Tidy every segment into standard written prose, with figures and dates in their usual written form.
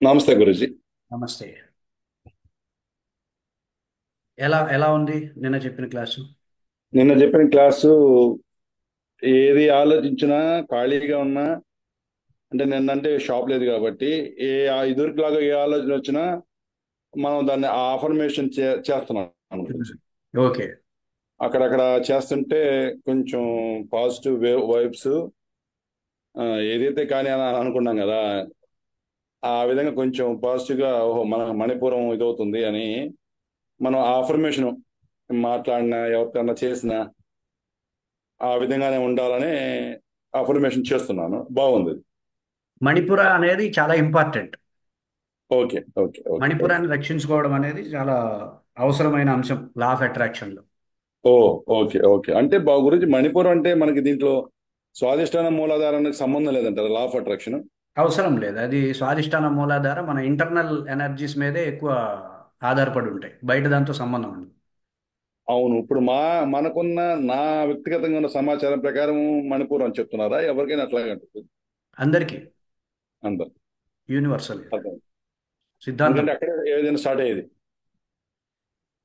నమస్తే గురుజీ. నమస్తే. ఎలా ఎలా ఉంది నిన్న చెప్పిన క్లాసు? నిన్న చెప్పిన క్లాసు ఏది ఆలోచించినా ఖాళీగా ఉన్నా, అంటే నిన్నంటే షాప్ లేదు కాబట్టి ఇదివరకులాగా ఏ ఆలోచన వచ్చినా మనం దాన్ని ఆఫర్మేషన్ చేస్తున్నాం గురుజీ. ఓకే. అక్కడక్కడ చేస్తుంటే కొంచెం పాజిటివ్ వైబ్స్ ఏదైతే కానీ అని అనుకున్నాం కదా, ఆ విధంగా కొంచెం పాజిటివ్గా ఓహో మన మణిపురం ఇదవుతుంది అని మనం ఆఫర్మేషన్ మాట్లాడినా ఎవరికన్నా చేసినా ఆ విధంగానే ఉండాలని అఫర్మేషన్ చేస్తున్నాను. బాగుంది. మణిపుర అనేది చాలా important. Okay, okay, okay, okay. మణిపురాన్ని రక్షించుకోవడం అనేది చాలా అవసరమైన అంశం లా ఆఫ్ అట్రాక్షన్లో. Oh, okay, okay. అంటే గురించి మణిపూర్ అంటే మనకి దీంట్లో స్వాదిష్టాన మూలాధారానికి సంబంధం లేదంటారు లా ఆఫ్ అట్రాక్షన్. అవసరం లేదు. అది స్వాదిష్టాన మూలాధార మన ఇంటర్నల్ ఎనర్జీస్ మీదే ఎక్కువ ఆధారపడి ఉంటాయి. బయట దాంతో సంబంధం ఉండదు. అవును. ఇప్పుడు మనకున్న నా వ్యక్తిగతంగా ఉన్న సమాచారం ప్రకారం మణిపూర్ అని చెప్తున్నారా? ఎవరికైనా అట్లాగే ఉంటుంది? అందరికీ అందరు. యూనివర్సల్ అర్థం. సిద్ధాంతం. ఎందుకంటే అక్కడే ఏదైనా స్టార్ట్ అయ్యేది.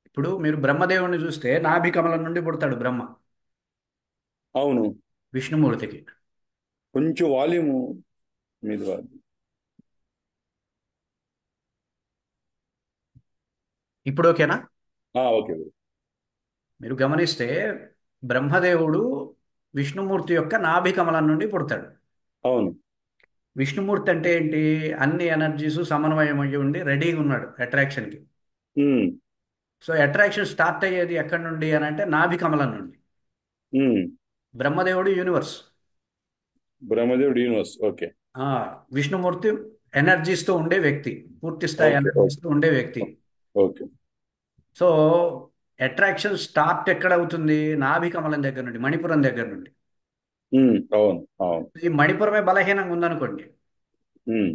ఇప్పుడు మీరు బ్రహ్మదేవుని చూస్తే నాభి కమలం నుండి పుడతాడు బ్రహ్మ అవును. విష్ణుమూర్తికి. కొంచెం వాల్యూము మీద ఇప్పుడు ఓకేనా? ఓకే. మీరు గమనిస్తే బ్రహ్మదేవుడు విష్ణుమూర్తి యొక్క నాభి కమలం నుండి పుడతాడు. అవును. విష్ణుమూర్తి అంటే ఏంటి? అన్ని ఎనర్జీస్ సమన్వయం అయ్యి ఉండి రెడీగా ఉన్నాడు అట్రాక్షన్కి. ఉమ్, సో అట్రాక్షన్ స్టార్ట్ అయ్యేది ఎక్కడి నుండి అని అంటే నాభి కమలం నుండి. ఉమ్. బ్రహ్మదేవుడు యూనివర్స్. బ్రహ్మదేవుడు యూనివర్స్. ఓకే, ఆ, విష్ణుమూర్తి ఎనర్జీస్తో ఉండే వ్యక్తి, పూర్తి స్థాయి ఓకే, ఓకే, ఎనర్జీస్తో ఉండే వ్యక్తి. ఓకే. సో అట్రాక్షన్ స్టార్ట్ ఎక్కడ అవుతుంది? నాభి కమలం దగ్గర నుండి, మణిపురం దగ్గర నుండి. అవును, అవును. ఈ మణిపురమే బలహీనంగా ఉందనుకోండి, ఉమ్.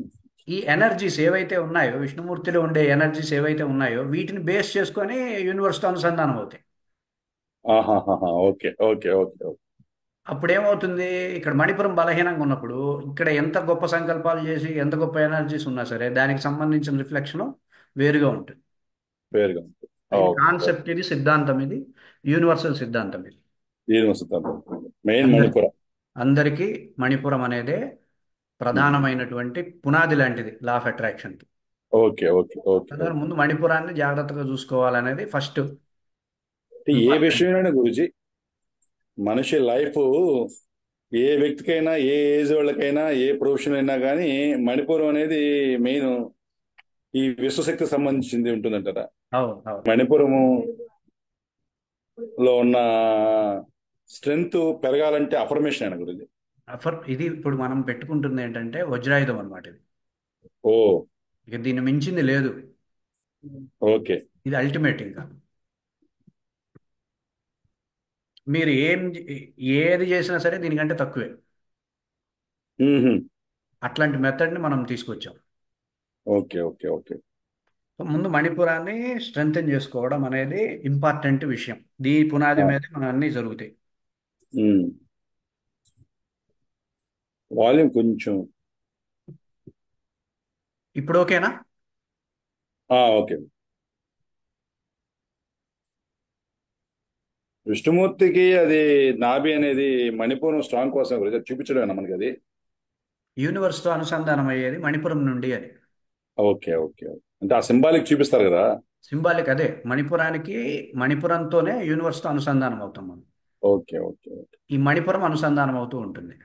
ఈ ఎనర్జీస్ ఏవైతే ఉన్నాయో, విష్ణుమూర్తిలో ఉండే ఎనర్జీస్ ఏవైతే ఉన్నాయో వీటిని బేస్ చేసుకొని యూనివర్స్తో అనుసంధానం అవుతాయి. ఆహాహాహా. Okay, okay, okay, okay. అప్పుడు ఏమవుతుంది? ఇక్కడ మణిపురం బలహీనంగా ఉన్నప్పుడు ఇక్కడ ఎంత గొప్ప సంకల్పాలు చేసి ఎంత గొప్ప ఎనర్జీస్ ఉన్నా సరే దానికి సంబంధించిన రిఫ్లెక్షన్ వేరుగా ఉంటుంది. వేరుగా ఉంటుంది. ఇది ఓకే, ఓకే. కాన్సెప్ట్, ఇది సిద్ధాంతం, ఇది యూనివర్సల్ సిద్ధాంతం ఇది. యూనివర్స్ మెయిన్ అందరికి మణిపుర. అందరికీ మణిపురం అనేదే ఉమ్. ప్రధానమైనటువంటి పునాది లాంటిది లా ఆఫ్ అట్రాక్షన్కి. ఓకే, ఓకే, ఓకే, అందుకని ఓకే. ముందు మణిపురాన్ని జాగ్రత్తగా చూసుకోవాలనేది ఫస్ట్ అంటే ఏ ఇంపార్టెంట్. విషయమైనా గురుజీ, మనిషి లైఫ్ ఏ వ్యక్తికైనా ఏ ఏజ్ వాళ్ళకైనా ఏ ప్రొఫెషన్ అయినా కానీ మణిపురం అనేది మెయిన్ ఈ విశ్వశక్తికి సంబంధించింది ఉంటుందంటారా? అవును, అవును. మణిపురము లో ఉన్న స్ట్రెంగ్త్ పెరగాలంటే అఫర్మేషన్ అయినా గురుజీ. ఇది ఇప్పుడు మనం పెట్టుకుంటుంది ఏంటంటే వజ్రాయుధం అన్నమాట ఇది. ఓ, ఇక దీన్ని మించింది లేదు. ఓకే. ఇది అల్టిమేట్ ఇంకా. మీరు ఏది చేసినా సరే దీనికంటే తక్కువే. మ్మ్హ. అట్లాంటి మెథడ్ని మనం తీసుకొచ్చాం. Okay, okay, okay. సో ముందు మణిపురాన్ని స్ట్రెంగ్తెన్ చేసుకోవడం అనేది ఇంపార్టెంట్ విషయం. పునాది మీద మన అన్నీ జరుగుతాయి. వాల్యూమ్ కొంచెం. ఇప్పుడు ఓకేనా? ఓకే. విష్ణుమూర్తికి అది నాభి అనేది మణిపూరం స్ట్రాంగ్ కోసం గురించి అది చూపించడం మనకి అది. యూనివర్స్తో అనుసంధానం అయ్యేది మణిపురం నుండి అని. Okay, okay, okay. అంటే ఆ సింబాలిక్ చూపిస్తారు కదా. సింబాలిక్ అదే. మణిపురంతోనే యూనివర్స్తో అనుసంధానం అవుతాం మనం. ఓకే, ఓకే, ఓకే, ఈ మణిపురం అనుసంధానం అవుతూ ఉంటుంది.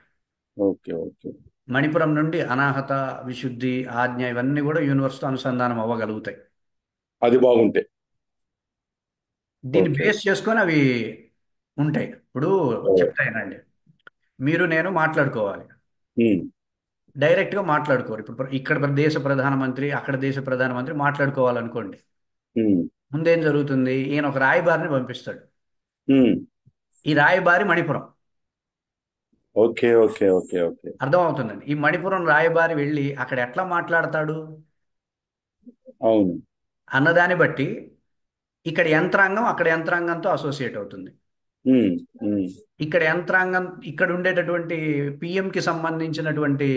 Okay, okay. మణిపురం నుండి అనాహత, విశుద్ధి, ఆజ్ఞ ఇవన్నీ కూడా యూనివర్స్తో అనుసంధానం అవ్వగలుగుతాయి. అది బాగుంటే. దీన్ని ఓకే. బేస్ చేసుకొని అవి ఉంటాయి. ఇప్పుడు ఓ. చెప్తానండి. మీరు నేను మాట్లాడుకోవాలి. ఉమ్, డైరెక్ట్గా మాట్లాడుకోరు. ఇప్పుడు ఇక్కడ దేశ ప్రధానమంత్రి, అక్కడ దేశ ప్రధానమంత్రి మాట్లాడుకోవాలనుకోండి. ఉమ్, ముందేం జరుగుతుంది? ఈయన ఒక రాయబారిని పంపిస్తాడు. ఉమ్. ఈ రాయబారి Manipuram. Okay, okay, okay, okay. అర్థమవుతుందండి. ఈ మణిపురం రాయబారి వెళ్ళి అక్కడ ఎట్లా మాట్లాడతాడు అవును. అన్నదాన్ని బట్టి ఇక్కడ యంత్రాంగం అక్కడ యంత్రాంగంతో అసోసియేట్ అవుతుంది. ఉమ్, ఉమ్. ఇక్కడ యంత్రాంగం, ఇక్కడ ఉండేటటువంటి పిఎంకి సంబంధించినటువంటి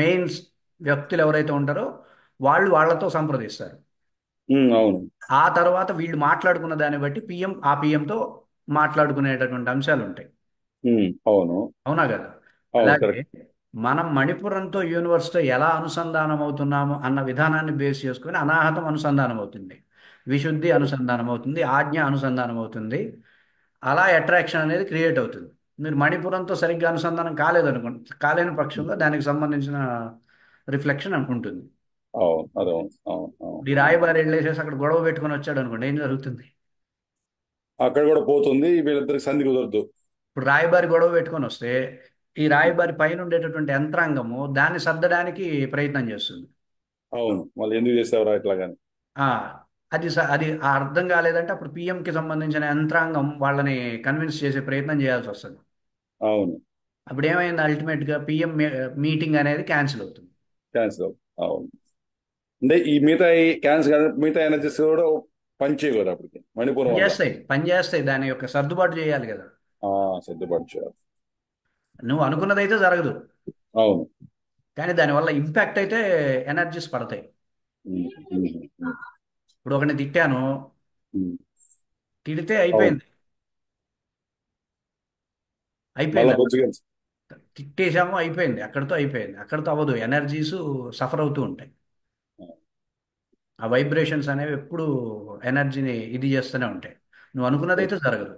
మెయిన్స్ వ్యక్తులు ఎవరైతే ఉంటారో వాళ్ళు వాళ్ళతో సంప్రదిస్తారు. అవును. ఆ తర్వాత వీళ్ళు మాట్లాడుకున్న దాన్ని బట్టి ఆ పిఎంతో మాట్లాడుకునేటటువంటి అంశాలు ఉంటాయి. అవును. అవునా కదా? అవును, అలాగే కరెక్ట్. మనం మణిపురంతో యూనివర్స్తో ఎలా అనుసంధానం అవుతున్నాము అన్న విధానాన్ని బేస్ చేసుకొని అనాహతం అనుసంధానం అవుతుంది, విశుద్ధి అనుసంధానం అవుతుంది, ఆజ్ఞ అనుసంధానం అవుతుంది. అలా అట్రాక్షన్ అనేది క్రియేట్ అవుతుంది. మీరు మణిపురంతో సరిగ్గా అనుసంధానం కాలేదనుకోండి, కాలేని పక్షంలో దానికి సంబంధించిన రిఫ్లెక్షన్ ఉంటుంది. అవును, అదే, అవును, అవును, అవును, ఈ అవును. రాయబారి వెళ్ళేసేసి అక్కడ గొడవ పెట్టుకొని వచ్చాడు అనుకోండి, ఏం జరుగుతుంది? అక్కడ కూడా పోతుంది, వీళ్ళిద్దరికి సంధి కుదరదు. ఇప్పుడు రాయబారి గొడవ పెట్టుకొని వస్తే ఈ రాయబారి పైన ఉండేటటువంటి యంత్రాంగము దాన్ని సర్దడానికి ప్రయత్నం చేస్తుంది. అవును, మళ్ళీ ఎందుకు చేసేవరా ఇట్లాగాని. ఆ, అది అర్థం కాలేదంటే అప్పుడు పిఎంకి సంబంధించిన యంత్రాంగం వాళ్ళని కన్విన్స్ చేసే ప్రయత్నం చేయాల్సి వస్తుంది. అవును. అప్పుడు ఏమైంది, అల్టిమేట్గా పిఎం మీటింగ్ అనేది క్యాన్సిల్ అవుతుంది. క్యాన్సిల్. అవును. అంటే ఈ మిగతా క్యాన్సిల్ మిగతా ఎనర్జీస్ కూడా పని చేయకూడదు అప్పటికి మణిపురం వల్ల. పని చేస్తాయి, దాని యొక్క సర్దుబాటు చేయాలి కదా. ఆ, సర్దుబాటు చేయాలి. నువ్వు అనుకున్నదైతే జరగదు, అవును. కానీ దానివల్ల ఇంపాక్ట్ అయితే ఎనర్జీస్ పడతాయి. ఉమ్, ఉమ్, ఉమ్, ఇప్పుడు ఒకరిని తిట్టాను, ఉమ్. తిడితే అవును. అయిపోయింది. మళ్ళా అయిపోయింది అక్కడ. కొద్దిగా. తిట్టేసాము, అయిపోయింది, అక్కడితో అయిపోయింది. అక్కడితో అవ్వదు, ఎనర్జీస్ సఫర్ అవుతూ ఉంటాయి. ఆ వైబ్రేషన్స్ అనేవి ఎప్పుడు ఎనర్జీని ఇది చేస్తూనే ఉంటాయి. నువ్వు అనుకున్నదైతే జరగదు.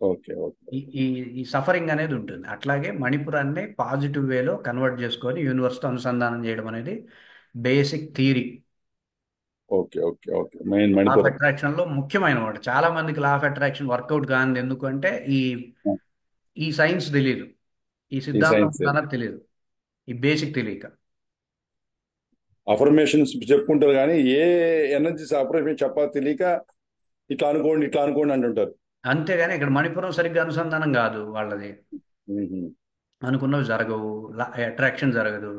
Okay, okay. ఈ ఈ ఈ సఫరింగ్ అనేది ఉంటుంది. అట్లాగే మణిపురాన్ని పాజిటివ్ వేలో కన్వర్ట్ చేసుకొని యూనివర్స్తో అనుసంధానం చేయడం అనేది basic theory. Okay, okay, okay. Main law of Manipuram. Attraction లో ముఖ్యమైన వాడు. చాలా మందికి లా ఆఫ్ అట్రాక్షన్ వర్కౌట్ కానిది ఎందుకంటే ఈ ఈ సైన్స్ తెలియదు, ఈ ఈ సిద్ధాంతం సైన్స్ ఉందన్నది తెలియదు, ఈ బేసిక్ తెలియక. అఫర్మేషన్స్ చెప్పుకుంటారు కానీ ఏ ఎనర్జీస్ అఫర్మేషన్ చెప్పాలో తెలియక ఇట్లా అనుకోండి, ఇట్లా అనుకోండి అంటుంటారు. అంతేగాని ఇక్కడ మణిపురం సరిగ్గా అనుసంధానం కాదు వాళ్ళది. ఉహు. అనుకున్నవి జరగవు, అట్రాక్షన్ జరగదు,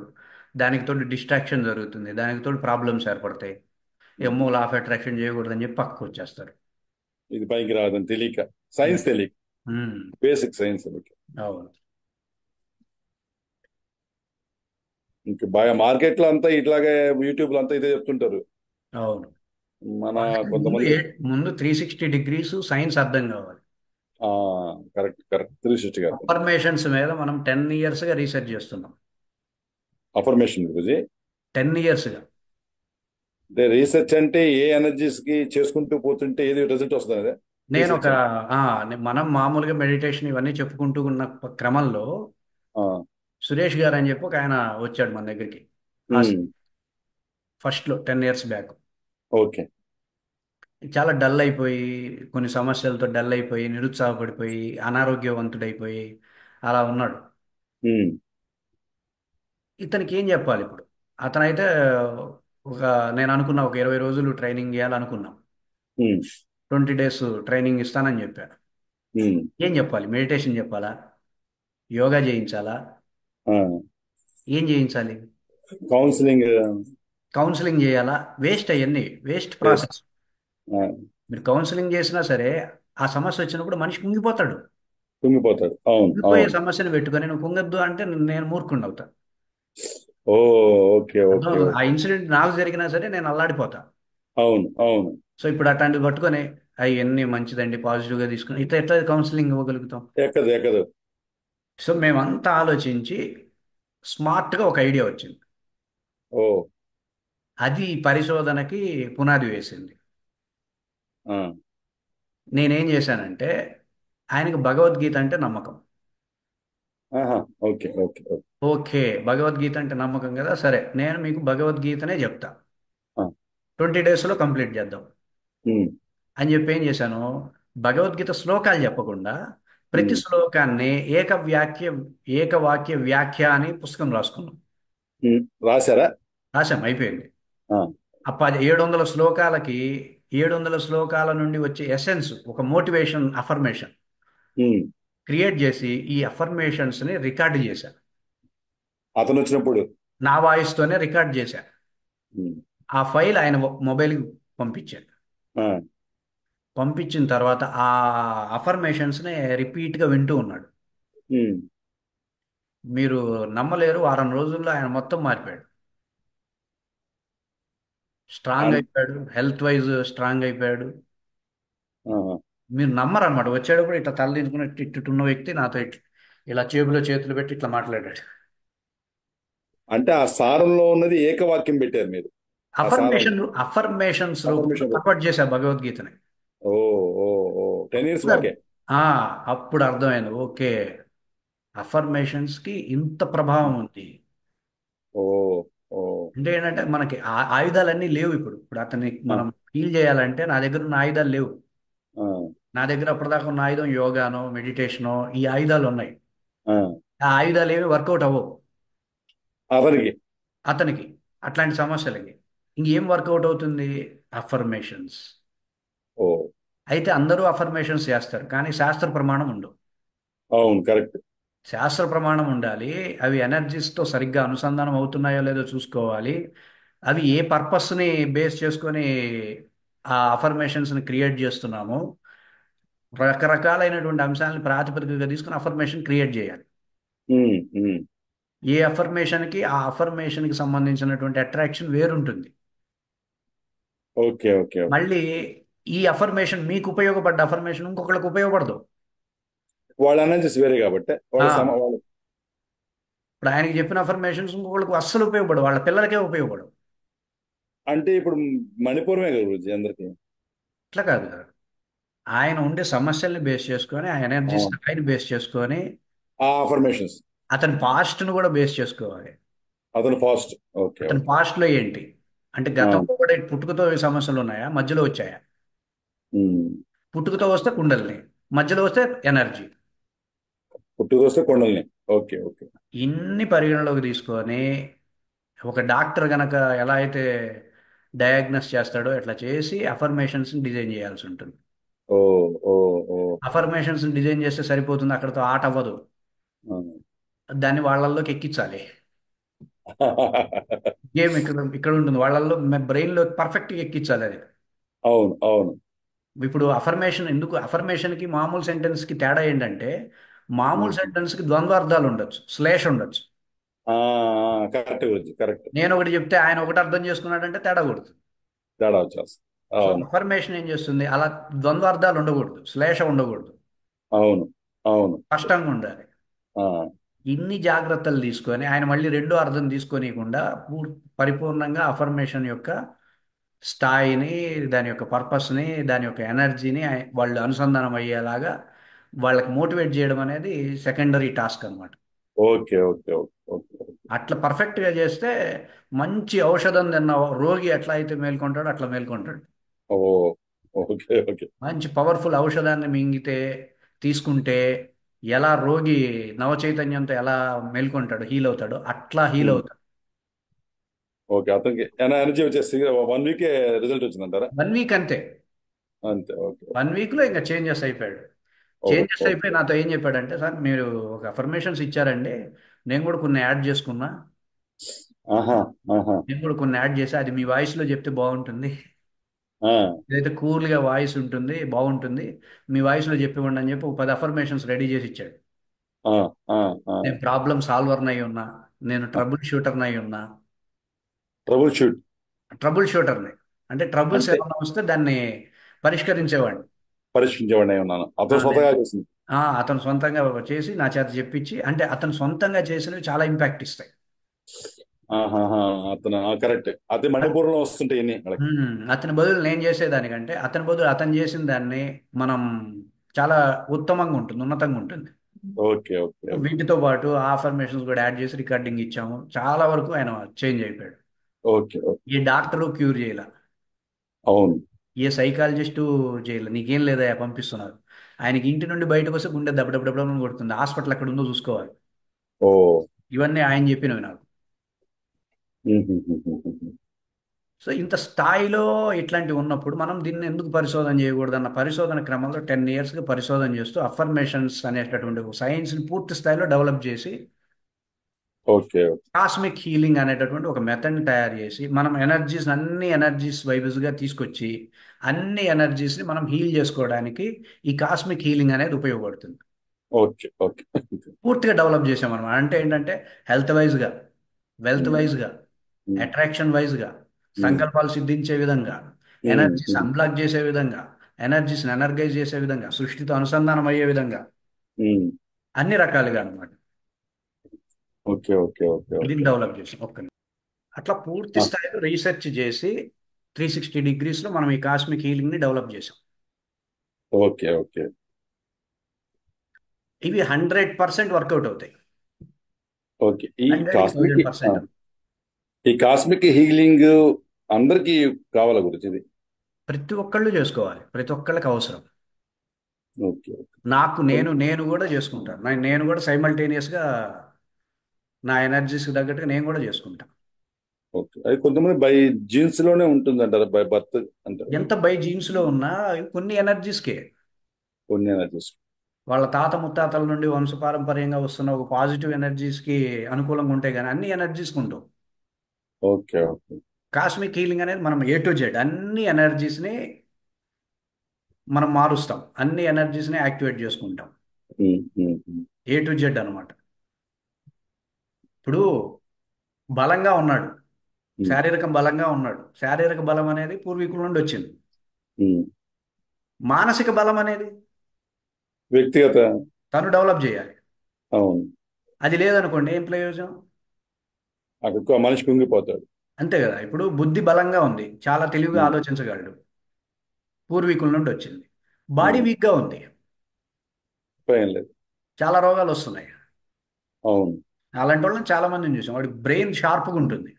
దానికి తోడు డిస్ట్రాక్షన్ జరుగుతుంది, దానికి తోడు ప్రాబ్లమ్స్ ఏర్పడతాయి. ఏమో లా ఆఫ్ అట్రాక్షన్ చేయకూడదని చెప్పి పక్కకు వచ్చేస్తారు. ఇది పైకి రాదని తెలియక, ఉమ్. సైన్స్ తెలియక, ఉమ్. బేసిక్ సైన్స్ తెలియక. అవును. ఇంకా బాగా మార్కెట్ లో అంతా ఇట్లాగే, యూట్యూబ్ లో అంతా ఇదే చెప్తుంటారు. అవును. మన వాళ్ళకి కొంతమంది. ముందు 360 డిగ్రీస్ సైన్స్ అర్థం కావాలి. ఆ, కరెక్ట్, కరెక్ట్. 360 గారు. అఫర్మేషన్స్ మీద మనం 10 ఇయర్స్గా రీసెర్చ్ చేస్తున్నాం. అఫర్మేషన్ గురించి. 10 ఇయర్స్గా. అంటే రీసెర్చ్ అంటే ఏ ఎనర్జీస్ కి చేసుకుంటూ పోతుంటే ఏది రిజల్ట్ వస్తుంది అదే నేను ఒక రీసెర్చ్ అంటే. మనం మామూలుగా మెడిటేషన్ ఇవన్నీ చెప్పుకుంటూ ఉన్న క్రమంలో ఆ, సురేష్ గారు అని చెప్పి ఒక ఆయన వచ్చాడు మన దగ్గరికి. ఉమ్, ఫస్ట్లో 10 ఇయర్స్ బ్యాక్ ఓకే. చాలా డల్ అయిపోయి, కొన్ని సమస్యలతో డల్ అయిపోయి, నిరుత్సాహపడిపోయి, అనారోగ్యవంతుడైపోయి అలా ఉన్నాడు. ఉమ్, ఇతనికి ఏం చెప్పాలి ఇప్పుడు? అతనైతే ఒక నేను అనుకున్నా ఒక 20 రోజులు ట్రైనింగ్ ఇవ్వాలనుకున్నాం. ఉమ్, 20 డేస్ ట్రైనింగ్ ఇస్తానని చెప్పాను. ఉమ్, ఏం చెప్పాలి? మెడిటేషన్ చెప్పాలా? యోగా చేయించాలా? ఆ, ఏం చేయించాలి? కౌన్సిలింగ్. కౌన్సిలింగ్ చేయాలా? వేస్ట్, అవన్నీ వేస్ట్ వేస్ట్. ప్రాసెస్. మీరు కౌన్సిలింగ్ చేసినా సరే ఆ సమస్య వచ్చినప్పుడు మనిషి కుంగిపోతాడు. కుంగిపోతాడు. అవును, కుంగిపోయే అవును. సమస్యను పెట్టుకొని నువ్వు కుంగద్దు అంటే నేను మూర్ఖుండి అవుతా. ఓ, ఓకే, ఓకే, అర్థమవుతుంది? ఆ ఓకే. ఇన్సిడెంట్ నాకు జరిగినా సరే నేను అల్లాడిపోతా. అవును, అవును. సో ఇప్పుడు అట్లాంటివి పట్టుకొని అవన్నీ మంచిదండి పాజిటివ్గా తీసుకుని ఇట్లా ఎట్లా కౌన్సిలింగ్ ఇవ్వగలుగుతాం? ఎక్కదు, ఎక్కదు. సో మేమంతా ఆలోచించి స్మార్ట్గా ఒక ఐడియా వచ్చింది. ఓ. అది పరిశోధనకి పునాది వేసింది. ఆ, నేనేం చేశానంటే, ఆయనకు భగవద్గీత అంటే నమ్మకం. ఆహా. Okay, okay, okay. Okay, Bhagavad Gita అంటే నమ్మకం కదా, సరే నేను మీకు భగవద్గీతనే చెప్తా, ఆ, 20 డేస్లో కంప్లీట్ చేద్దాం ఉమ్, అని చెప్పి ఏం చేశాను, భగవద్గీత శ్లోకాలు చెప్పకుండా ప్రతి ఉమ్, శ్లోకాన్ని ఏకవాక్య వ్యాఖ్య అని పుస్తకం రాసుకున్నాం. రాశారా? రాశాం, అయిపోయింది. ఆ, 700 శ్లోకాలకి 700 శ్లోకాల నుండి వచ్చే ఎసెన్స్, ఒక మోటివేషన్ అఫర్మేషన్ ఉమ్. క్రియేట్ చేసి ఈ అఫర్మేషన్స్ని రికార్డ్ చేశాను. అతను వచ్చినప్పుడు. నా వాయిస్తోనే రికార్డ్ చేశాను. ఉమ్, ఆ ఫైల్ ఆయన మొబైల్కి పంపించాను. ఆ, పంపించిన తర్వాత ఆ అఫర్మేషన్స్ని రిపీట్గా వింటూ ఉన్నాడు. ఉమ్. మీరు నమ్మలేరు, వారం రోజుల్లో ఆయన మొత్తం మారిపోయాడు. స్ట్రాంగ్ అన్- అయిపోయాడు, హెల్త్ వైజ్ స్ట్రాంగ్ అయిపోయాడు. ఆహా. మీరు నమ్మరు అనమాట. వచ్చేటప్పుడు ఇట్లా తలదించుకుని ఇట్టున్న వ్యక్తి నాతో ఇలా జేబులో చేతులు పెట్టి ఇట్లా మాట్లాడాడు. అంటే ఆ సారంలో ఉన్నది ఏకవాక్యం పెట్టారు మీరు ఆ సారంలో. అఫర్మేషన్స్ రూపంలో అఫర్మేషన్ రూపం. కన్వర్ట్ చేశా భగవద్గీతని. ఓ ఓ ఓ 10 ఇయర్స్ అప్పుడు బ్యాకే. అర్థం- ఆ, అప్పుడు అర్థమైంది. ఓకే, అఫర్మేషన్స్ కి ఇంత ప్రభావం ఉంది. ఓ ఓ అంటే ఏంటంటే మనకి ఆయుధాలన్నీ లేవు. ఇప్పుడు అతన్ని ఆ, మనం హీల్ చేయాలంటే నా దగ్గర ఉన్న ఆయుధాలు లేవు. ఆ, నా దగ్గర అప్పటిదాకా ఉన్న ఆయుధం యోగానో మెడిటేషనో ఈ ఆయుధాలు ఉన్నాయి. ఆ. ఆ ఆయుధాలు ఏమి వర్కౌట్ అవ్వవు అతనికి. అతనికి, అట్లాంటి సమస్యలకి. ఇంకేం వర్కౌట్ అవుతుంది? అఫర్మేషన్స్. ఓ అయితే అందరూ అఫర్మేషన్స్ చేస్తారు, కానీ శాస్త్ర ప్రమాణం ఉండవు. అవును కరెక్ట్. శాస్త్ర ప్రమాణం ఉండాలి. అవి ఎనర్జీస్తో సరిగ్గా అనుసంధానం అవుతున్నాయో లేదో చూసుకోవాలి. అవి ఏ పర్పస్ని బేస్ చేసుకొని ఆ అఫర్మేషన్స్ని క్రియేట్ చేస్తున్నామో రకరకాలైనటువంటి అంశాలను ప్రాతిపదికగా తీసుకుని అఫర్మేషన్ క్రియేట్ చేయాలి. ఉమ్, ఉమ్. ఏ అఫర్మేషన్కి ఆ అఫర్మేషన్కి సంబంధించినటువంటి అట్రాక్షన్ వేరుంటుంది. Okay okay okay. మళ్ళీ ఈ అఫర్మేషన్ మీకు ఉపయోగపడ్డ అఫర్మేషన్ ఇంకొకళ్ళకి ఉపయోగపడదు. వాళ్ళ అనాలిసిస్ వేరే కాబట్టి వాళ్ళ ఆ, వాళ్ళ. ఇప్పుడు ఆయనకి చెప్పిన అఫర్మేషన్స్ ఇంకొకళ్ళకి అస్సలు ఉపయోగపడవు, వాళ్ళ పిల్లలకే ఉపయోగపడవు. అంటే ఇప్పుడు మణిపూరమే కదా గురుజీ అందరికి. ఇట్లా కాదు కదా. ఆయన ఉండే సమస్యల్ని బేస్ చేసుకొని, ఆ ఎనర్జీ స్థాయిని బేస్ చేసుకొని, ఆ అఫర్మేషన్స్. అతని పాస్ట్ను కూడా బేస్ చేసుకోవాలి. అతను ఫాస్ట్. ఓకే అతని ఓకే. పాస్ట్లో ఏంటి అంటే, ఆ, గతంలో కూడా ఈ పుట్టుకతో ఈ సమస్యలు ఉన్నాయా, మధ్యలో వచ్చాయా? ఉమ్. పుట్టుకతో వస్తే కుండలిని, మధ్యలో వస్తే ఎనర్జీ. పుట్టుకొస్తే కొండల్ని. Okay okay. ఇన్ని పరిగణలోకి తీసుకొని ఒక డాక్టర్ గనక ఎలా అయితే డయాగ్నోస్ చేస్తాడో అట్లా చేసి అఫర్మేషన్స్ని డిజైన్ చేయాల్సి ఉంటుంది. ఓ ఓ ఓ. అఫర్మేషన్స్ని డిజైన్ చేస్తే సరిపోతుంది, అక్కడతో ఆట అవ్వదు. ఆ. దాన్ని వాళ్ళల్లోకి ఎక్కించాలి. గేమ్ ఇక్కడ ఇక్కడ ఉంటుంది వాళ్ళల్లో, బ్రెయిన్లో పర్ఫెక్ట్గా ఎక్కించాలి అది. అవును అవును. ఇప్పుడు అఫర్మేషన్ ఎందుకు, అఫర్మేషన్కి మామూలు సెంటెన్స్కి తేడా ఏంటంటే, మామూలు ఉమ్. సెంటెన్స్కి ద్వంద్వార్థాలు ఉండొచ్చు, శ్లేష ఉండొచ్చు. Correct Guruji correct. నేను ఒకటి చెప్తే ఆయన ఒకటి అర్థం చేసుకున్నాడంటే తేడా కొడుతుంది. తేడా వచ్చేస్తుంది. సో అవును అఫర్మేషన్ ఏం చేస్తుంది, అలా ద్వంద్వార్థాలు ఉండకూడదు, శ్లేష ఉండకూడదు, అవును అవును. స్పష్టంగా ఉండాలి. ఆ, ఇన్ని జాగ్రత్తలు తీసుకొని ఆయన మళ్ళీ రెండో అర్థం తీసుకోనియకుండా పరిపూర్ణంగా అఫర్మేషన్ యొక్క స్థాయిని, దాని యొక్క పర్పస్ని, దాని యొక్క ఎనర్జీని వాళ్ళు అనుసంధానం అయ్యేలాగా వాళ్ళకి మోటివేట్ చేయడం అనేది సెకండరీ టాస్క్ అన్నమాట. Okay okay okay okay. అట్లా పర్ఫెక్ట్గా చేస్తే మంచి ఔషధం తిన్న రోగి ఎట్లా అయితే మేల్కొంటాడో అట్లా మేల్కొంటాడు. ఓ ఓకే ఓకే. మంచి పవర్ఫుల్ ఔషధాన్ని మింగితే, తీసుకుంటే ఎలా రోగి నవచైతన్యంతో ఎలా మేల్కొంటాడో, హీల్ అవుతాడో అట్లా హీల్ ఉమ్. అవుతాడు. ఓకే అతనికి ఎనర్జీ వచ్చేసి 1 వీకే రిజల్ట్ వచ్చిందంటారా? 1 వీక్ అంతే. అంతే. ఓకే 1 వీక్లో ఇంకా చేంజెస్ అయిపోయాడు. చేంజెస్ అయిపోయి ఓకే. నాతో ఏం చెప్పాడంటే, సార్ మీరు ఒక అఫర్మేషన్స్ ఇచ్చారండి, నేను కూడా కొన్ని యాడ్ చేసుకున్నా. ఆహా ఆహా. నేను కూడా కొన్ని యాడ్ చేసి అది మీ వాయిస్లో చెప్తే బాగుంటుంది. ఆ, ఇదైతే కూల్గా వాయిస్ ఉంటుంది, బాగుంటుంది, మీ వాయిస్లో చెప్పివ్వండి అని చెప్పి ఒక 10 అఫర్మేషన్స్ రెడీ చేసి ఇచ్చాడు. ఆ, ఆ, ఆ. నేను ప్రాబ్లమ్ సాల్వర్ని అయి ఉన్నా, నేను ట్రబుల్ షూటర్ని అయి ఉన్నా. Trouble shoot. ట్రబుల్ షూటర్ని అంటే ట్రబుల్స్ అంటే ఏమైనా వస్తే దాన్ని పరిష్కరించేవాడిని. పరీక్షించేవాడిని ఉన్నాను ఆ, అతను నేను స్వతహాగా చేసింది. అతను సొంతంగా చేసి నా చేత చెప్పించి, అంటే అతను సొంతంగా చేసినవి చాలా ఇంపాక్ట్ ఇస్తాయి. ఆహాహా. అతను కరెక్ట్. అదే మణిపూర్లో వస్తుంటాయి ఇన్ని వాళ్ళకి. అతని బదులు నేను చేసేదానికంటే అతని బదులు అతను చేసిన దాన్ని మనం చాలా ఉత్తమంగా ఉంటుంది, ఉన్నతంగా ఉంటుంది. Okay okay okay. వీటితో పాటు ఆఫర్మేషన్స్ కూడా యాడ్ చేసి రికార్డింగ్ ఇచ్చాము. చాలా వరకు ఆయన చేంజ్ అయిపోయాడు. Okay okay. ఏ డాక్టరు క్యూర్ చేయాల, అవును. ఏ సైకాలజిస్టు చేయాల, నీకేం లేదా పంపిస్తున్నారు. ఆయనకి ఇంటి నుండి బయటకు వస్తే గుండె దెబ్బ కొడుతుంది, హాస్పిటల్ ఎక్కడ ఉందో చూసుకోవాలి. ఓ. ఇవన్నీ ఆయన చెప్పినవి నాకు. ఉహుహుహుహుహు. సో ఇంత స్థాయిలో ఇట్లాంటివి ఉన్నప్పుడు మనం దీన్ని ఎందుకు పరిశోధన చేయకూడదు అన్న పరిశోధన క్రమంలో 10 ఇయర్స్గా పరిశోధన చేస్తూ అఫర్మేషన్స్ అనేటటువంటి ఒక సైన్స్ని పూర్తి స్థాయిలో డెవలప్ చేసి ఓకే ఓకే. కాస్మిక్ హీలింగ్ అనేటటువంటి ఒక మెథడ్ని తయారు చేసి, మనం ఎనర్జీస్ అన్ని ఎనర్జీస్ వైబ్స్గా తీసుకొచ్చి అన్ని ఎనర్జీస్ని మనం హీల్ చేసుకోవడానికి ఈ కాస్మిక్ హీలింగ్ అనేది ఉపయోగపడుతుంది. Okay okay. పూర్తిగా డెవలప్ చేసామన్నమాట. అంటే ఏంటంటే హెల్త్ వైజ్గా, వెల్త్ ఉమ్, వైజ్గా, ఉమ్, అట్రాక్షన్ వైజ్గా, ఉమ్, సంకల్పాలు సిద్ధించే విధంగా, ఉమ్, ఎనర్జీస్ ఉమ్, అన్బ్లాక్ చేసే విధంగా, ఎనర్జీస్ని ఎనర్గైజ్ చేసే విధంగా, సృష్టితో అనుసంధానం అయ్యే విధంగా, ఉమ్. అన్ని రకాలుగా అనమాట. ఓకే, ఓకే, ఓకే, దీన్ని ఓకే. డెవలప్ చేసాం అట్లా పూర్తి ఆ, స్థాయిలో రీసెర్చ్ చేసి 360 డిగ్రీస్లో మనం ఈ కాస్మిక్ హీలింగ్ని డెవలప్ చేసాం. ఓకే, ఓకే, ఇవి 100% వర్కౌట్ అవుతాయి. ఓకే. 100కి 1000%. ఈ కాస్మిక్ హీలింగ్ అందరికీ కావాలా గురించి ఇది? ప్రతి ఒక్కళ్ళు చేసుకోవాలి, ప్రతి ఒక్కళ్ళకి అవసరం. Okay, okay. నాకు కొన్- నేను కూడా చేసుకుంటాను. నేను కూడా సైమల్టేనియస్గా నా ఎనర్జీస్కి తగ్గట్టుగా నేను కూడా చేసుకుంటాను. ఓకే. అది కొంతమంది బై జీన్స్ లోనే ఉంటుంది అంటారు, బై బర్త్ అంటారు. ఎంత బై జీన్స్లో ఉన్నా కొన్ని ఎనర్జీస్కే, కొన్ని ఎనర్జీస్. వాళ్ళ తాత ముత్తాతల నుండి వంశపారంపర్యంగా వస్తున్న ఒక పాజిటివ్ ఎనర్జీస్కి అనుకూలంగా ఉంటాయి, కానీ అన్ని ఎనర్జీస్కి ఉండవు. Okay, okay. కాస్మిక్ హీలింగ్ అనేది మనం A to Z అన్ని ఎనర్జీస్ని మనం మారుస్తాం, అన్ని ఎనర్జీస్ని యాక్టివేట్ చేసుకుంటాం. ఉమ్, um, um, A to Z అనమాట. ఇప్పుడు బలంగా ఉన్నాడు, ఉమ్, శారీరకం బలంగా ఉన్నాడు. శారీరక బలం అనేది పూర్వీకుల నుండి వచ్చింది. ఉమ్. మానసిక బలం అనేది వ్యక్తిగత. తను డెవలప్ చేయాలి. అవును. అది లేదనుకోండి ఏం ప్రయోజనం? అక్కడ మనిషి కుంగిపోతాడు. అంతే కదా. ఇప్పుడు బుద్ధి బలంగా ఉంది, చాలా తెలివిగా ఉమ్, ఆలోచించగలడు, పూర్వీకుల నుండి వచ్చింది. బాడీ ఉమ్. వీక్గా ఉంది, భయం లేదు. చాలా రోగాలు వస్తున్నాయి. అవును. అలాంటి వాళ్ళని చాలా మందిని చూసాం. వాడి బ్రెయిన్ షార్ప్గా ఉంటుంది,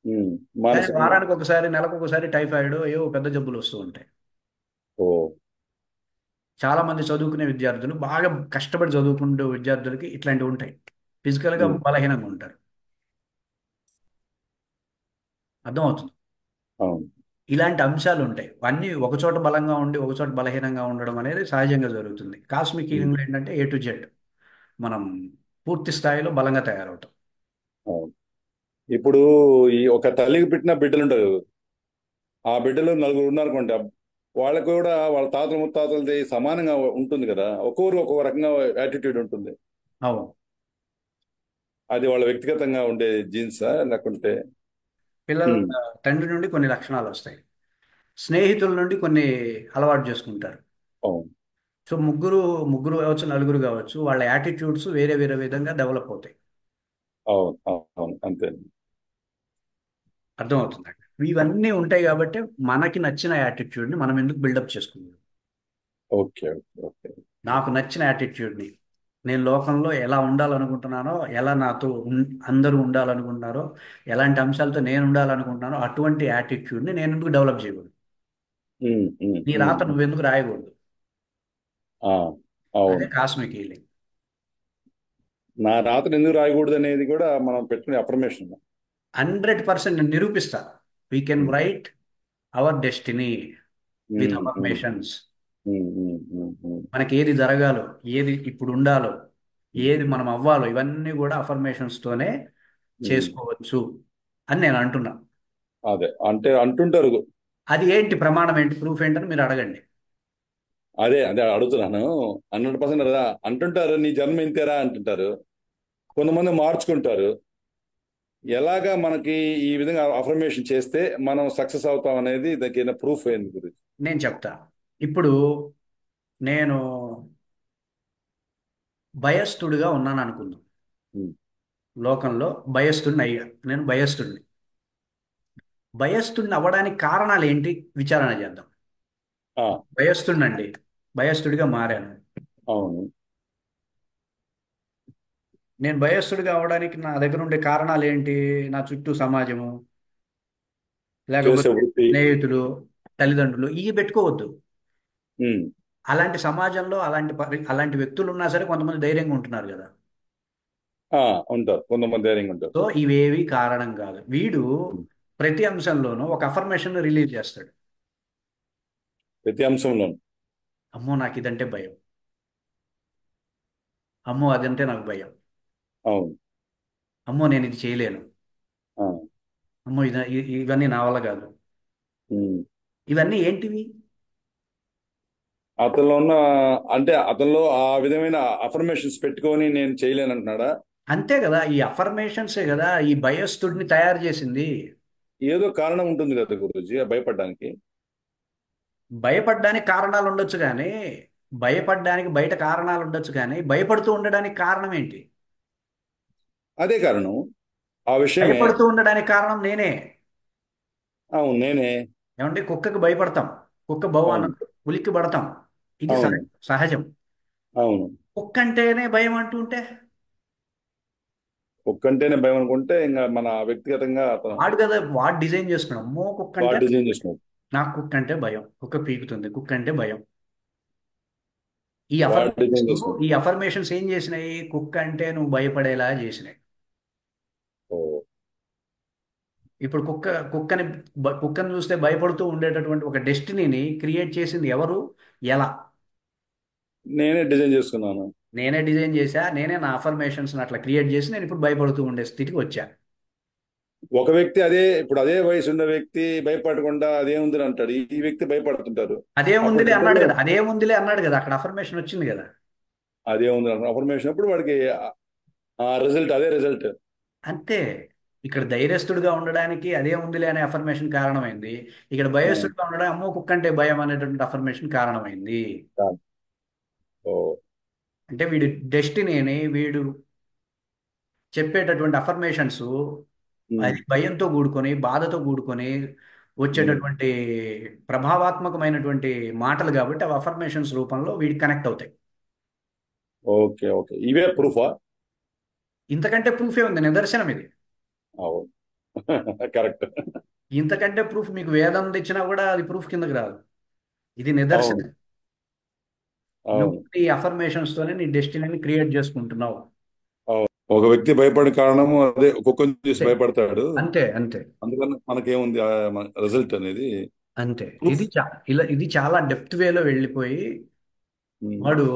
ఉమ్. కానీ మానసికంగా. వారానికి ఒకసారి, నెలకు ఒకసారి టైఫాయిడ్ ఏవో పెద్ద జబ్బులు వస్తూ ఉంటాయి. ఓ. చాలా మంది చదువుకునే విద్యార్థులు, బాగా కష్టపడి చదువుకుంటే విద్యార్థులకి ఇట్లాంటివి ఉంటాయి. ఫిజికల్గా ఉమ్. బలహీనంగా ఉంటారు. అర్థమవుతుంది. అవును. ఇలాంటి అంశాలు ఉంటాయి. అన్నీ ఒకచోట బలంగా ఉండి ఒకచోట బలహీనంగా ఉండడం అనేది సహజంగా జరుగుతుంది. కాస్మిక్ ఉమ్. హీలింగ్లో ఏంటంటే A to Z మనం పూర్తి స్థాయిలో బలంగా తయారవుతాం. అవును. ఇప్పుడు ఈ ఒక తల్లికి పుట్టిన బిడ్డలు ఉంటారు, ఆ బిడ్డలు నలుగురు ఉన్నారనుకోండి, వాళ్ళకు కూడా వాళ్ళ తాతల ముత్తాతలది సమానంగా ఉంటుంది కదా, ఒక్కొక్కరు ఒక్కొక్క రకంగా యాటిట్యూడ్ ఉంటుంది. అవును. అది వాళ్ళ వ్యక్తిగతంగా ఉండే జీన్సా లేకుంటే? పిల్లల ఉమ్. తండ్రి నుండి కొన్ని లక్షణాలు వస్తాయి, స్నేహితుల నుండి కొన్ని అలవాటు చేసుకుంటారు. అవును, సో ముగ్గురు ముగ్గురు కావచ్చు, నలుగురు కావచ్చు, వాళ్ళ యాటిట్యూడ్స్ వేరే వేరే విధంగా డెవలప్ అవుతాయి. అవును, అవును, అంతే. అర్థమవుతుందండి. ఇవన్నీ ఉంటాయి కాబట్టి మనకి నచ్చిన యాటిట్యూడ్ని మనం ఎందుకు బిల్డప్ చేసుకుందాం. Okay, okay, okay. నాకు నచ్చిన యాటిట్యూడ్ని, నేను లోకంలో ఎలా ఉండాలనుకుంటున్నానో, ఎలా నాతో అందరూ ఉండాలనుకుంటున్నారో, ఎలాంటి అంశాలతో నేను ఉండాలనుకుంటున్నానో అటువంటి యాటిట్యూడ్ని నేను ఎందుకు డెవలప్ చేయకూడదు? ఉమ్, ఉమ్, నీ ఉమ్, రాత నువ్వెందుకు రాయకూడదు? ఆ, అదే అవును. Cosmic healing. నా రాత్రి ఎందుకు రాయకూడదు అనేది కూడా మనం పెట్టుకునే అఫర్మేషన్. 100% నేను నిరూపిస్తా. We can um, write our destiny with um, um, affirmations. Um, um, um, um, మనకి ఏది జరగాలో, ఏది ఇప్పుడు ఉండాలో, ఏది మనం అవ్వాలో, ఇవన్నీ కూడా అఫర్మేషన్స్ తోనే ఉమ్. చేసుకోవచ్చు అని నేను అంటున్నా. అదే అంటే అంటుంటారు. అది ఏంటి ప్రమాణం, ఏంటి ప్రూఫ్ ఏంటని మీరు అడగండి. అదే అదే అడుగుతున్నాను. 100% కదా అంటుంటారు, నీ జన్మ ఇంతేరా అంటుంటారు. కొంతమంది మార్చుకుంటారు. ఎలాగా మనకి ఈ విధంగా అఫర్మేషన్ చేస్తే మనం సక్సెస్ అవుతాం అనేది దానికి ప్రూఫ్ ఏంది గురించి? నేను చెప్తా. ఇప్పుడు నేను భయస్థుడిగా ఉన్నాను అనుకుందాం. ఉమ్. లోకంలో భయస్థుడిని అయ్యా, నేను భయస్థుడిని. భయస్థుడిని అవ్వడానికి కారణాలు ఏంటి విచారణ చేద్దాం. ఆ, భయస్థుడినండి, భయస్థుడిగా మారాను. అవును. నేను భయస్థుడిగా అవడానికి నా దగ్గర ఉండే కారణాలు ఏంటి? నా చుట్టూ సమాజము, చేసే లేకపోతే వృత్తి. స్నేహితులు, తల్లిదండ్రులు, ఇవి పెట్టుకోవద్దు. ఉమ్. అలాంటి సమాజంలో అలాంటి వ్యక్తులు ఉన్నా సరే కొంతమంది ధైర్యంగా ఉంటున్నారు కదా. ఆ, ఉంటారు, కొంతమంది ధైర్యంగా ఉంటారు. సో ఇవేవి కారణం కాదు. వీడు ఉమ్. ప్రతి అంశంలోనూ ఒక అఫర్మేషన్ రిలీజ్ చేస్తాడు. ప్రతి అంశంలోను. అమ్మో నాకు ఇదంటే భయం, అమ్మో అదంటే నాకు భయం, అవును. అమ్మో నేను ఇది చేయలేను, ఆ. అమ్మో ఇవన్నీ నా వల్ల కాదు. ఉమ్. ఇవన్నీ ఏంటివి? అతనిలో ఉన్న, అంటే అతనిలో ఆ విధమైన అఫర్మేషన్స్ పెట్టుకొని నేను చేయలేను అంటున్నాడా? అంతే కదా, ఈ అఫర్మేషన్సే కదా ఈ భయస్థుడిని తయారు చేసింది. ఏదో కారణం ఉంటుంది కదా గురూజీ ఆ భయపడడానికి. భయపడడానికి కారణాలు ఉండొచ్చు కానీ, భయపడడానికి బయట కారణాలు ఉండొచ్చు కానీ, భయపడుతూ ఉండడానికి కారణం ఏంటి? అదే కారణం, ఆ విషయమే. భయపడుతూ ఉండడానికి కారణం నేనే. అవును, నేనే. ఏమంటే కుక్కకి భయపడతాం, కుక్క బౌ అవును. అన్న ఉలిక్కి పడతాం, ఇది అవును. సహజం. అవును. కుక్క అంటేనే భయం అంటుంటే, ఒక్కంటేనే భయం అనుకుంటే ఇంకా మన వ్యక్తిగతంగా అతను వాడు కదా వాడు డిజైన్ చేసుకున్నాం. అమ్మో కుక్క అంటే వాడు డిజైన్ చేసినాడు. నాకు కుక్క అంటే భయం, కుక్క పీకుతుంది, కుక్క అంటే భయం. ఈ వాడు అఫర్మేషన్స్ డిజైన్ చేసినాడు. ఈ అఫర్మేషన్స్ ఏం చేసినాయి? కుక్క అంటే నువ్వు భయపడేలా చేసినాయి. ఓ. ఇప్పుడు కుక్కని చూస్తే భయపడుతూ ఉండేటటువంటి ఒక డెస్టినీని క్రియేట్ చేసింది ఎవరు? ఎలా? నేనే డిజైన్ చేసుకున్నాను. నేనే డిజైన్ చేశా, నేనే నా అఫర్మేషన్స్ అట్లా క్రియేట్ చేసి నేను ఇప్పుడు భయపడుతూ ఉండే స్థితికి వచ్చా. ఒక వ్యక్తి ఇప్పుడు అదే వయసు ఉన్న వ్యక్తి భయపడకుండా అదేముంది అంటాడు, ఈ వ్యక్తి భయపడుతుంటారు. అప్పుడు అదేముందిలే ఇద్దరు అన్నాడు కదా, అదేముందిలే అన్నాడు కదా, అక్కడ అఫర్మేషన్ వచ్చింది కదా. అదేముంది అంటారు. అఫర్మేషన్ అప్పుడు వాడికి ఆ రిజల్ట్ అదే రిజల్ట్. అంతే. ఇక్కడ ధైర్యస్తుడిగా ఉండడానికి అదేముందిలే అనే అఫర్మేషన్ కారణమైంది. ఇక్కడ భయస్తుడిగా ఉండడానికి అమ్మో కుక్క అంటే భయం అనేటువంటి అఫర్మేషన్ కారణమైంది. ఓ. అంటే వీడి డెస్టినీని వీడు చెప్పేటటువంటి అఫర్మేషన్స్ ఉమ్. అది భయంతో కూడుకొని, బాధతో కూడుకొని ఉమ్. వచ్చేటటువంటి ప్రభావాత్మకమైనటువంటి మాటలు కాబట్టి అవి అఫర్మేషన్స్ రూపంలో వీడికి కనెక్ట్ అవుతాయి. ఓకే, ఓకే, ఇవే ప్రూఫా? ఇంతకంటే ప్రూఫే ఉంది, నిదర్శనం ఇది. అవును. కరెక్ట్. ఇంతకంటే ప్రూఫ్ మీకు వేదం తెచ్చినా కూడా అది ప్రూఫ్ కిందకి రాదు. ఇది అవును. నిదర్శనం. నువ్వు అవును. నీ అఫర్మేషన్స్ తోనే నీ డెస్టినీని క్రియేట్ చేసుకుంటున్నావు. అవును. ఒక వ్యక్తి భయపడిన కారణము అదే, ఒక్కొక్కరిని చూసి అంతే భయపడతాడు. అంతే అంతే అందుకని మనకేముంది రిజల్ట్ అనేది అంతే. ప్రూఫ్. ఇది చాలా డెప్త్ వేలో వెళ్ళిపోయి వాడు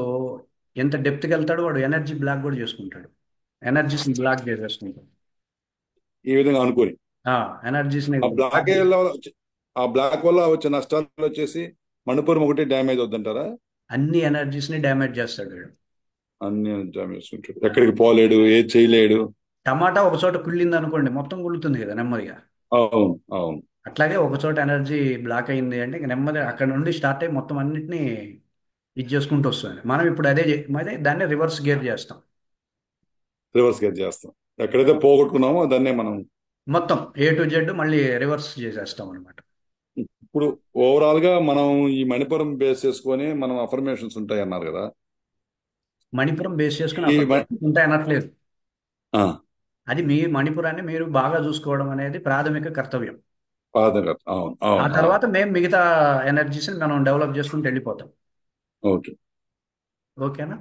ఎంత డెప్త్కి వెళ్తాడో వాడు ఎనర్జీ బ్లాక్ కూడా చేసుకుంటాడు. ఎనర్జీస్ బ్లాక్ చేసేసుకుంటాడు. ఈ విధంగా అనుకోని ఆ ఎనర్జీస్ ని ఆ బ్లాక్ ఆ బ్లాక్ వల్ల వచ్చే నష్టాలు వచ్చేసి మణిపురం ఒకటి డ్యామేజ్ అవుతుంటారా? అన్ని ఎనర్జీస్ ని డ్యామేజ్ చేస్తాడు వీడు. అన్ని డ్యామేజ్ ఉంటాడు, ఎక్కడికి పోలేడు, ఏది చేయలేడు. టమాటా ఒక చోట కుళ్ళింది అనుకోండి, మొత్తం కుళ్ళుతుంది కదా నెమ్మదిగా. అవును. అవును. అట్లాగే ఒక చోట ఎనర్జీ బ్లాక్ అయింది అంటే ఇంక నెమ్మదిగా అక్కడ నుండి స్టార్ట్ అయ్యి మొత్తం అన్నిటిని ఇది చేసుకుంటూ వస్తుంది. మనం ఇప్పుడు అదే దాన్ని రివర్స్ గేర్ చేస్తాం. రివర్స్ గేర్ చేస్తాం. ఎక్కడైతే పోగొట్టుకున్నామో దాన్నే మనం మొత్తం A to Z మళ్ళీ రివర్స్ చేసేస్తాం అనమాట. ఇప్పుడు ఓవరాల్ గా మనం ఈ మణిపురం బేస్ చేసుకొని మనం అఫర్మేషన్స్ ఉంటాయి అన్నారు కదా. మణిపురం బేస్ చేసుకుని ఈ అఫర్మేషన్స్ ఉంటాయి అనట్లేదు. ఆ, అది మీ మణిపురాన్ని మీరు బాగా చూసుకోవడం అనేది ప్రాథమిక కర్తవ్యం. పాదం. అవును. ఆ అవును. అవును. తర్వాత మేము మిగతా ఎనర్జీస్ని మనం డెవలప్ చేసుకుంటూ వెళ్ళిపోతాం. ఓకే. ఓకేనా?